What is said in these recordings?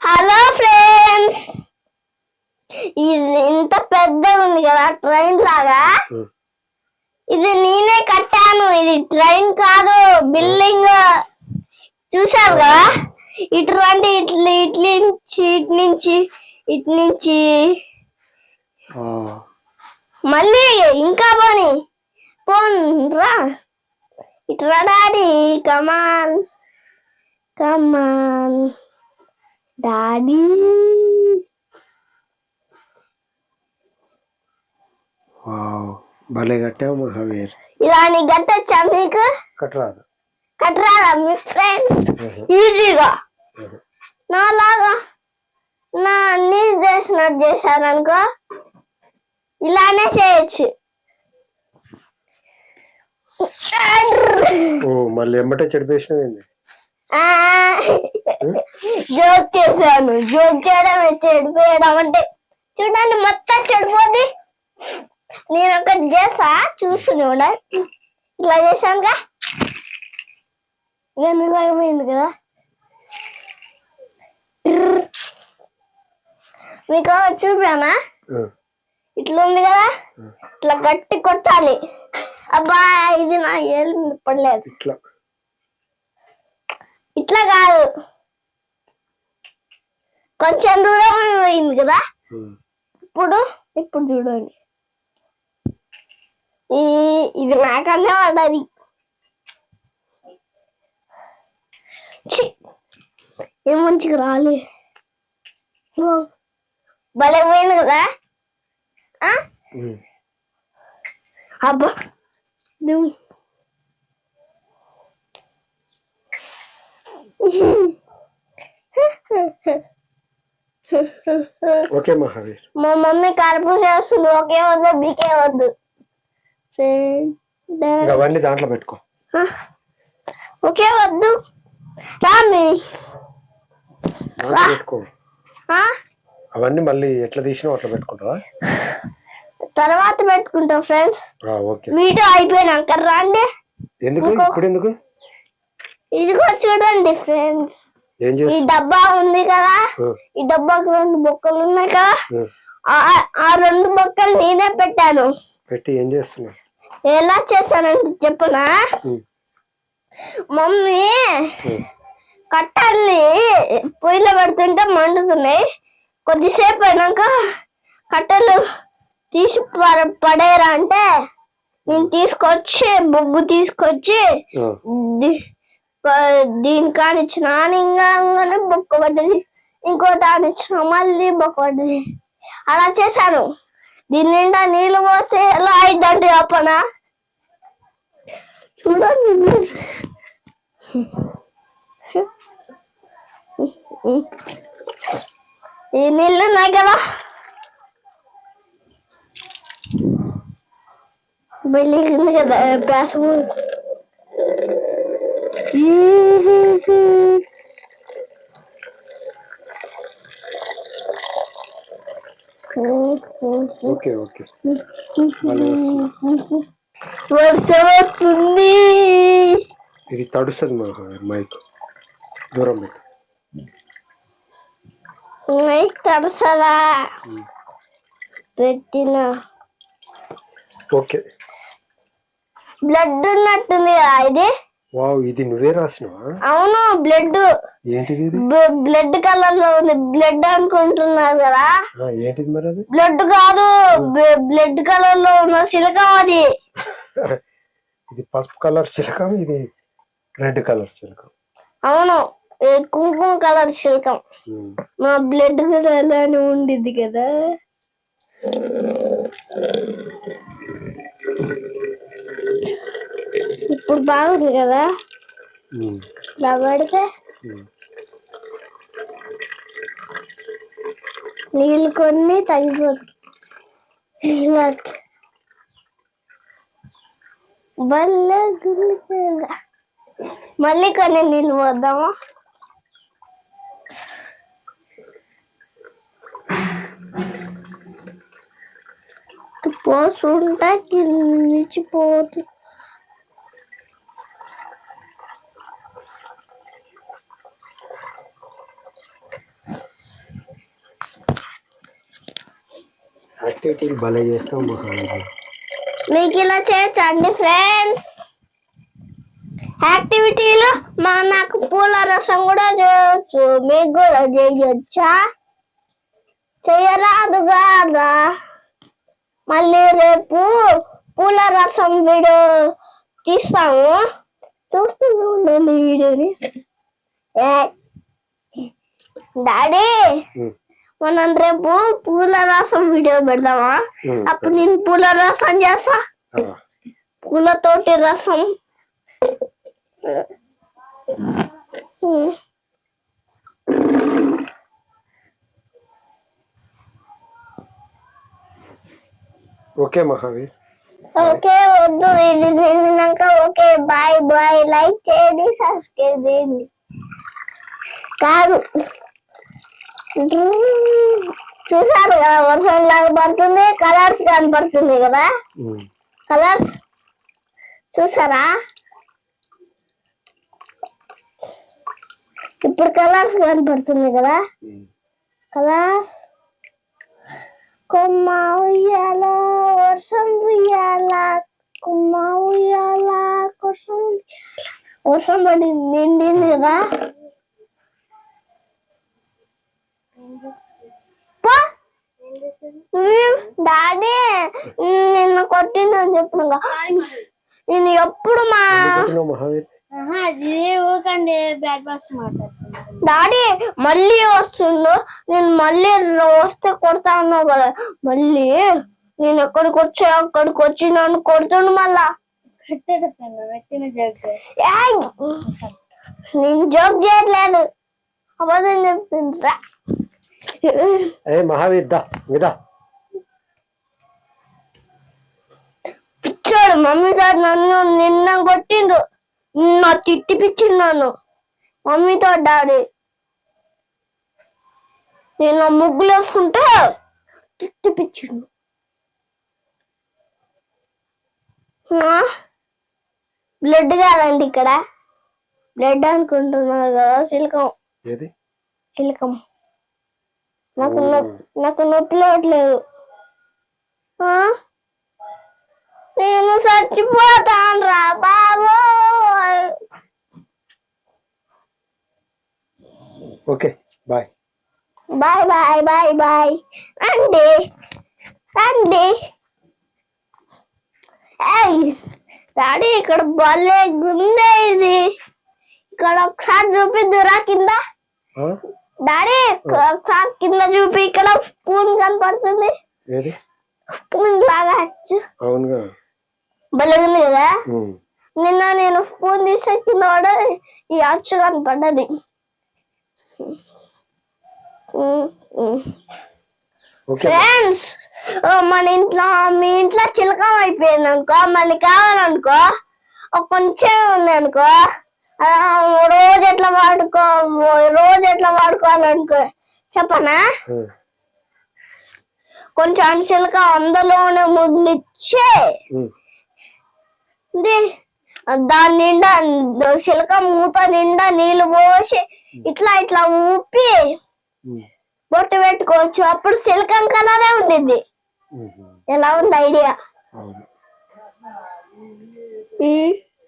Hello friends, ఇది ఇంత పెద్దగా ఉంది కదా ట్రైన్ లాగా. ఇది నేనే కట్టాను. ఇది ట్రైన్ కాదు, బిల్డింగ్. చూసారు కదా, ఇటు రండి. ఇటు నుంచి మళ్ళీ ఇంకా పోన్రా. ఇటు రా డాడీ, కమాన్ కమాన్ డాడీ. భలే కట్టావు మహావీర్. ఇలా నీ కట్టొచ్చా? మీకు కట్టరాదా మీ ఫ్రెండ్స్? ఈజీగా నాలాగా నీ చేసినట్టు చేశారనుకో ఇలానే చేయొచ్చు. మళ్ళీ ఎమ్మటే చెడిపేసినవి. జోక్ చేశాను. జోక్ చేయడం చెడిపోయడం అంటే చూడండి, మొత్తం చెడిపోద్ది. నేను ఒకటి చేసా, చూస్తున్నాడు. ఇట్లా చేశానుగా, ఇలాగపోయింది కదా. మీకు చూపానా? ఇట్లా ఉంది కదా, ఇట్లా గట్టి కొట్టాలి. అబ్బా, ఇది నా ఏళ్ళు పడలేదు. ఇట్లా కాదు, కొంచెం దూరం పోయింది కదా. ఇప్పుడు చూడండి, ఇది నాకన్నా పడ్డది. ఏం మంచిగా రాలే. భలే పోయింది కదా. అబ్బా, ఓకే మహావీర్. మా మమ్మీ కలుపు చేస్తుంది. ఒకే వద్దు, బీకే వద్దు. అవన్నీ దాంట్లో పెట్టుకో. ఒకే వద్దు, రామి పెట్టుకో. అవన్నీ మళ్ళీ ఎట్లా తీసినావు అట్లా పెట్టుకుంటావా? తర్వాత పెట్టుకుంటాం ఫ్రెండ్స్. వీడియో అయిపోయినాక రండి. ఎందుకు ఇప్పుడు ఎందుకు? ఇదిగో చూడండి ఫ్రెండ్స్, ఈ డబ్బా ఉంది కదా, ఈ డబ్బాకి 2 బొక్కలు ఉన్నాయి కదా. ఆ 2 బొక్కలు నేనే పెట్టాను. పెట్టి ఏం చేస్తున్నా? ఎలా చేశానంటే చెప్పనా? మమ్మీ కట్టల్ని పొయ్యిలో పెడుతుంటే మండుతున్నాయి. కొద్దిసేపు అయినాక కట్టెలు తీసి పడేరా అంటే నేను తీసుకొచ్చి బొగ్గు తీసుకొచ్చి దీనికి ఆనిచ్చిన. ఆనింగానే బొక్క పడ్డది. ఇంకోటి ఆనిచ్చిన, మళ్ళీ బొక్క పడ్డది. అలా చేశాను. దీని నిండా నీళ్ళు పోస్తే ఎలా అయిద్దంటే చెప్పనా? చూడండి, ఈ నీళ్ళు ఉన్నాయి కదా, వెళ్ళింది కదా ప్యాసము. వర్షం వస్తుంది. ఇది తడుస్తుంది మైక్. దూరం మైక్ తడుస్తుందా? పెట్టిన ఓకే. బ్లడ్ ఉన్నట్టుంది కదా ఇది. ఇది నువ్వే రాసినవా? అవును, బ్లడ్. ఏంటిది? బ్లడ్ కలర్ లో ఉంది. బ్లడ్ అనుకుంటున్నారు కదా. ఏంటిది మరి? అది బ్లడ్ కాదు, బ్లడ్ కలర్ లో ఉన్న శిలకం అది. ఇది పసుపు కలర్ శిలకం, ఇది రెడ్ కలర్ శిలకం. అవును, కుంకుమ కలర్ శిలకం. మా బ్లడ్ కూడా అలానే ఉండిద్ది కదా. ఇప్పుడు బాగుంది కదా. ఇలా పడితే నీళ్ళు కొన్ని తగ్గిపోతుంది. భలే గుండె. మళ్ళీ కొన్ని నీళ్ళు పోద్దామా? పోసుంటా కిందిపోతు. యాక్టివిటీలు భలే చేస్తాం మహావీర్. మీకు ఇలా చేయొచ్చండి ఫ్రెండ్స్ యాక్టివిటీలు. నాకు పూల రసం కూడా చేయొచ్చు, మీకు కూడా చేయొచ్చా? చేయరాదు కాదా? మళ్ళీ రేపు పూల రసం వీడియో తీస్తాము, చూస్తూనే ఉండండి వీడియోని. డాడీ మనం రేపు పూల రసం వీడియో పెడదామా? అప్పుడు నేను పూల రసం చేస్తా, పూలతోటి రసం. ఓకే మహావీర్. ఓకే వద్దు, ఇది నిన్నాక ఓకే బాయ్ బాయ్. లైక్ చేయండి, సబ్స్క్రైబ్ చేయండి. కాదు చూసారు కదా వర్షం లాగా పడుతుంది, కలర్స్ కనపడుతుంది కదా, కలర్స్ చూసారా? ఇప్పుడు కలర్స్ కనపడుతుంది కదా, కలర్స్. కొమ్మ ఉయ్యాల వర్షం ఉయ్యాల, కొమ్మ ఉయ్యాల వర్షం, వర్షం పడి నిండింది కదా. డాడీ నిన్ను కొట్టిందని చెప్పిన నేను ఎప్పుడు మా డాడీ మళ్ళీ వస్తుండు, నేను మళ్ళీ వస్తే కొడతా అన్నావు కదా, మళ్ళీ నేను ఎక్కడికి వచ్చా అక్కడికి వచ్చి నన్ను కొడుతుండు మళ్ళా. నేను జోక్ చేయట్లేదు, అబద్ధం చెప్తుండ్రా. మహావీర్ పిచ్చాడు, మమ్మీ గారు నన్ను నిన్న కొట్టిండు, నిన్న తిట్టి పిచ్చిండు నన్ను మమ్మీతో డాడీ. నేను ముగ్గులు వేసుకుంటే తిట్టి పిచ్చిండు. బ్లడ్ కాదండి ఇక్కడ, బ్లడ్ అనుకుంటున్నా కదా, సిలికం. సిలికం. నాకు నొప్పి లేవట్లేదు, నేను చచ్చిపోతాను రా బాబు. Okay bye bye bye bye bye. రండి రండి. డాడీ ఇక్కడ భలే గుందే ఇది, ఇక్కడ ఒకసారి చూపిద్దురా కింద. డాడీ ఒకసారి కింద చూపి, ఇక్కడ స్పూన్ కనపడుతుంది, స్పూన్ లాగా అచ్చు భలే ఉంది కదా. నిన్న నేను స్పూన్ తీసే కింద కూడా ఈ అచ్చు కనపడ్డది. ఫ్రెండ్స్ మన ఇంట్లో మీ ఇంట్లో చిలకం అయిపోయింది అనుకో, మళ్ళీ కావాలనుకో కొంచెం ఉంది అనుకో, రోజు ఎట్లా వాడుకోవాలనుకో చెప్పనా? కొంచెం చిలక అందులోనే ముద్దిచ్చే దాని నిండా చిలక మూత నిండా నీళ్లు పోసి ఇట్లా ఇట్లా ఊపి బొట్టు పెట్టుకోవచ్చు, అప్పుడు సిలికన్ కలరే ఉండిద్ది. ఎలా ఉంది ఐడియా?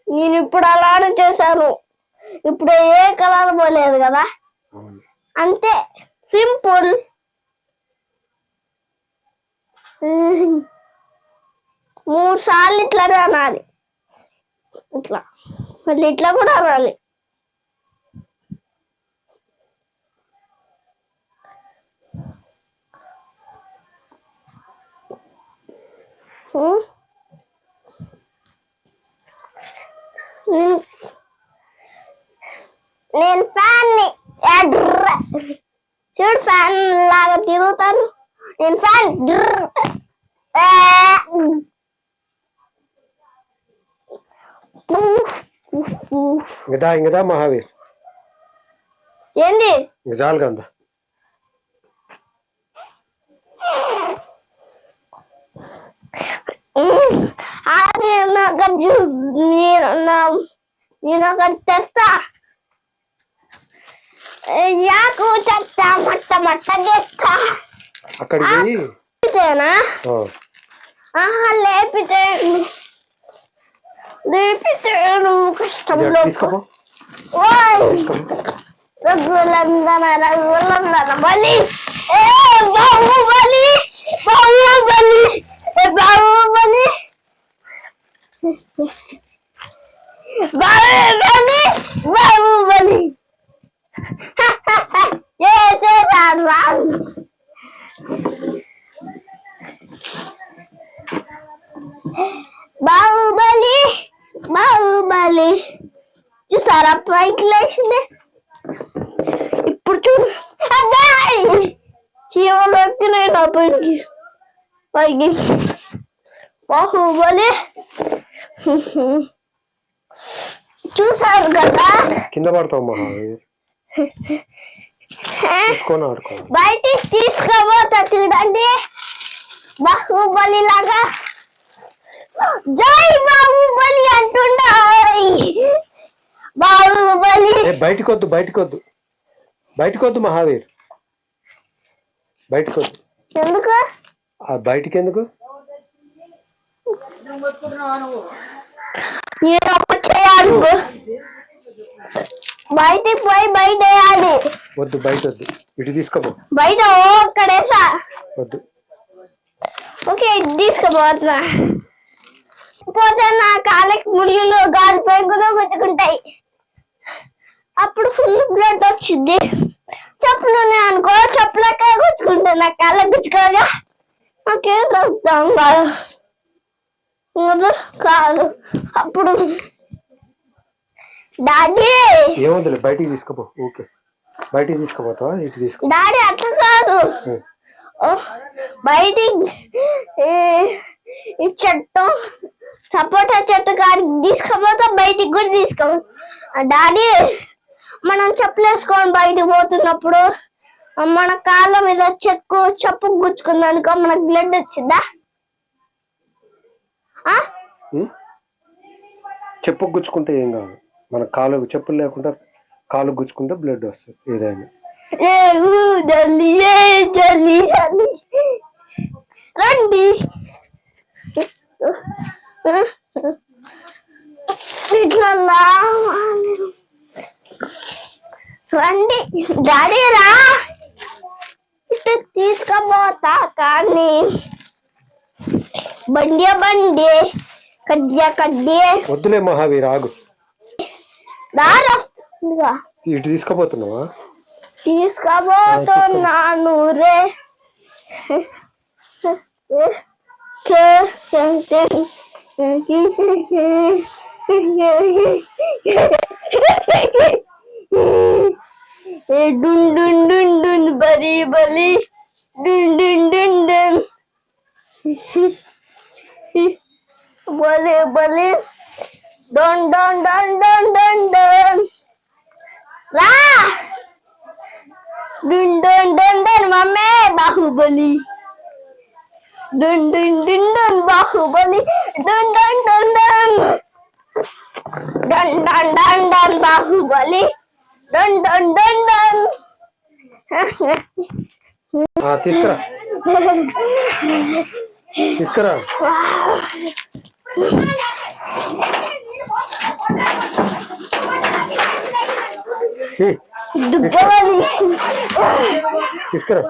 నేను ఇప్పుడు అలానే చేశాను, ఇప్పుడు ఏ కలర్ పోలేదు కదా, అంతే సింపుల్. 3 సార్లు ఇట్లానే అనాలి, ఇట్లా మళ్ళీ ఇట్లా కూడా అనాలి. నేను ఫ్యాన్ ని చూడు, ఫ్యాన్ లాగా తిరుగుతాను నేను. ఫ్యాన్ ఇంకదా మహావీర్ ఏంది చాలు కదా. నేను ఒకటి తెస్తా, యాకు చెప్తా, మట్ట మట్ట చేస్తా. అక్కడికి లేపితేనా ఆహా లేపితే నువ్వు కష్టంలో రఘులందన బలి ఏ బాహుబలి బాహుబలి బాహుబలి బాహుబలి బాహుబలి బాహుబలి బాహుబలి చూసారా పైకి లేచింది ఇప్పుడు చూడు చీమలు ఎక్కినాయి నా పైకి పైకి బాహుబలి చూసారు కదా కింద పడతావు మహావీర్ బయటికి తీసుకోబోతా చూడండి బాహుబలి లాగా జై బాహుబలి అంటుండా బాహుబలి బయటకొద్దు బయటకొద్దు బయటకొద్దు మహావీర్ బయటకొద్దు ఎందుకు బయటికి ఎందుకు బయటికి పోయి బయట వేయాలి వద్దు బయట వద్దు ఇటు తీసుకోపో బయట ఒక్కడేసా వద్దు ఓకే ఇటు తీసుకోబోతున్నా పోతే నా కాళ్ళకి ముళ్ళు గాజు పెంకుతో గుచ్చుకుంటాయి అప్పుడు ఫుల్ బ్లడ్ వచ్చింది చెప్పులు అనుకో చెప్పులకే గుచ్చుకుంటా నా కాళ్ళకి గుచ్చుకోగా నాకేం రక్తం కాదు కాదు అప్పుడు డాడీ ఏముంది బయటికి తీసుకోపో ఓకే బయటికి తీసుకోపోతావా ఇటు తీసుకో డాడీ అట్లా కాదు బయటికి ఈ చెట్టు సపోటా చెట్టు కాడికి తీసుకుపోతా బయటికి కూడా తీసుకోపోతా డాడీ మనం చెప్పులు వేసుకొని బయటికి పోతున్నప్పుడు మన కాళ్ళ మీద చెప్పు గుచ్చుకుందనుకో మనకు బ్లడ్ వచ్చిందా చెప్పు గుచ్చుకుంటే ఏం కాదు మన కాలు చెప్పులు లేకుండా కాలు గుచ్చుకుంటే బ్లడ్ వస్తుంది ఏదైనా రండి ఇట్లా రండి డాడీ రా ఇటు తీసుకుపోతా కానీ బండి కడ్డీ వద్దులే మహావీర్ ఆగు దారా ఇటు తీసుకుపోతున్నావా తీసుకుపోతున్నాను రే డున్ డున్ డున్ డున్ బలి బలి డున్ డున్ డున్ డున్ బలి బలి డొన్ డొన్ డొన్ డొన్ డొన్ డొన్ రా డున్ డొన్ డొన్ డొన్ మమ్మే బాహుబలి డున్ డున్ డున్ డొన్ బాహుబలి డున్ డొన్ డొన్ డొన్ డొన్ డొన్ డొన్ డొన్ బాహుబలి డొన్ డొన్ డొన్ డొన్ తీసుకురా తీసుకురా తీసుకురా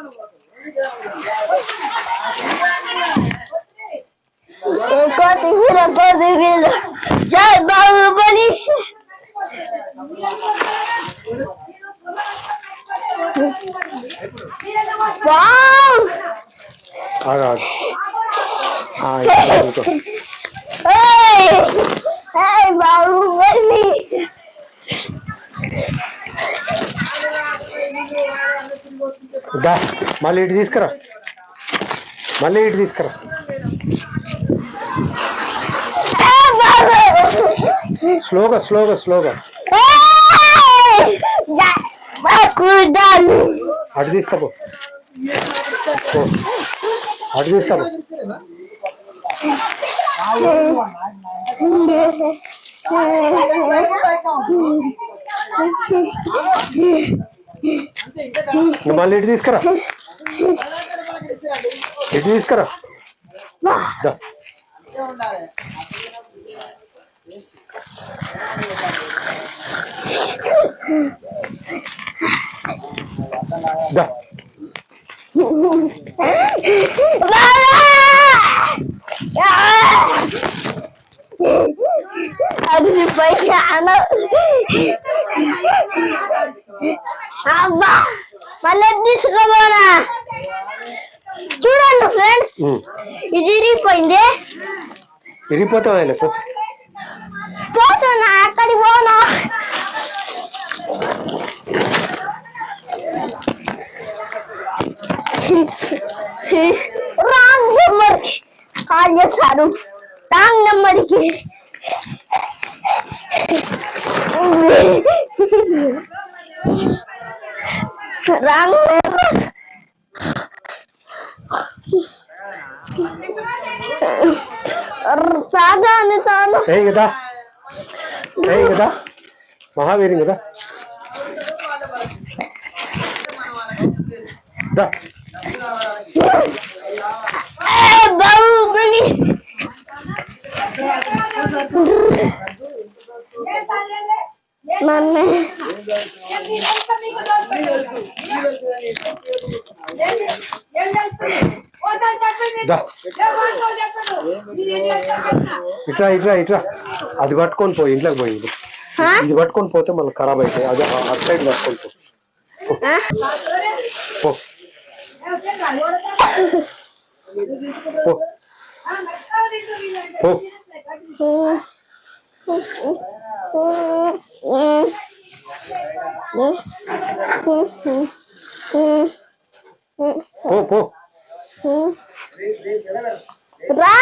జై బాహుబలి బాహుబలి మళ్ళీ ఇటు తీసుకురా మళ్ళీ ఇటు తీసుకురా స్లోగా స్లోగా స్లోగా అటు తీసుకోపో అటు తీసుకోపో మళ్ళీ ఇటు తీసుకురా ఇటు తీసుకురా. దా. దా. అడిగిపోయాను. అబ్బా మళ్ళీ తీసుకోపోనా. చూడండి ఫ్రెండ్స్, ఇది ఇరిగిపోయింది. ఇరిగిపోతావు ఆయన పోతున్నా, అక్కడికి పోనా. రాంగ్ నెంబర్కి కాల్ చేశారు. రాంగ్ నెంబర్కి రాంగ్ నెంబర్. సాగా అని తాను కదా కదా మహావీరం కదా. బాహుబలి నన్ను ఇట్లా ఇట్లా ఇట్లా అది పట్టుకొని పోయి ఇంట్లోకి పోయి. ఇది పట్టుకొని పోతే మళ్ళీ ఖరాబ్ అవుతాయి. అది అటు సైడ్ పట్టుకొని పో. పో రా.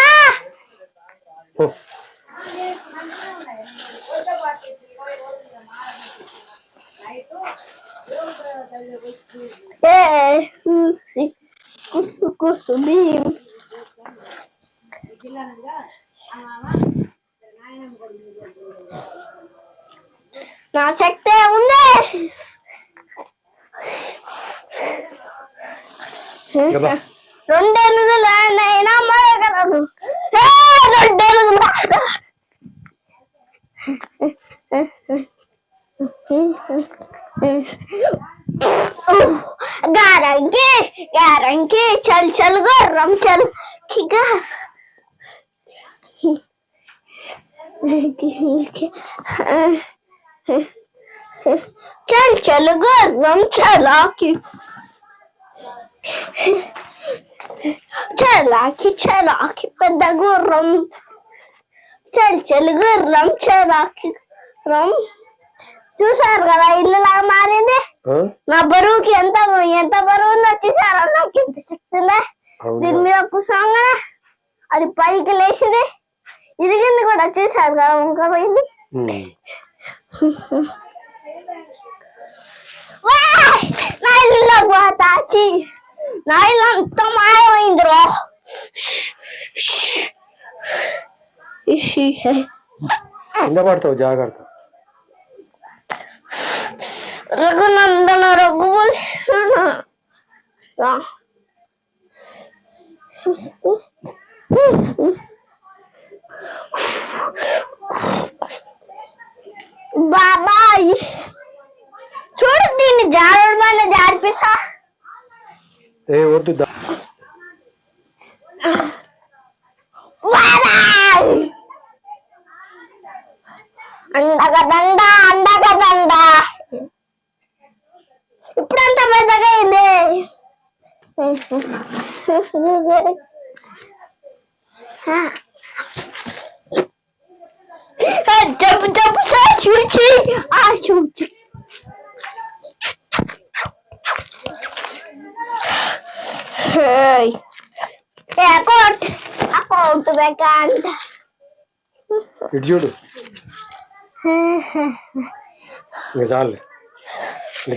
నా శక్తి ఉంది. రెండెలుగులు అయినా మరగలరు. రెండెలుగులు गारंगी गारंगी चल चल गरम चल चल चल गरम चला की పెద్ద గుర్రం. చల్ చల్ గుర్రం చలాకి రమ్. చూసారు కదా ఇల్లు లాగా మారింది. నా బరువుకి ఎంత ఎంత బరువు ఉందో చూసారా. నాకు ఎంత శక్తి ఉందా. దీని మీద కూర్చోగానే అది పైకి లేచింది, ఇరిగింది కూడా. చూసారు కదా వంక పోయింది. నా ఇల్లు పోతాచి, నా ఇల్లు అంత మాయమైందిరో. కింద పడతావు జాగ్రత్త. రఘునందన రఘువంశన బాబాయ్ చూడు దీన్ని జారడం జారిపిస్తా. వద్దు అండగదండ అండగదండ. ఇప్పుడంత పెద్దగా అయింది. జబ్బు జబ్బు చూచి చూచి అకౌంట్ అకౌంట్ వేకంట. ఇటు చూడు. చాలే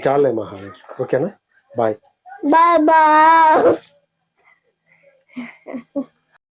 చాలే మహావీర్. ఓకేనా. Bye bye bye.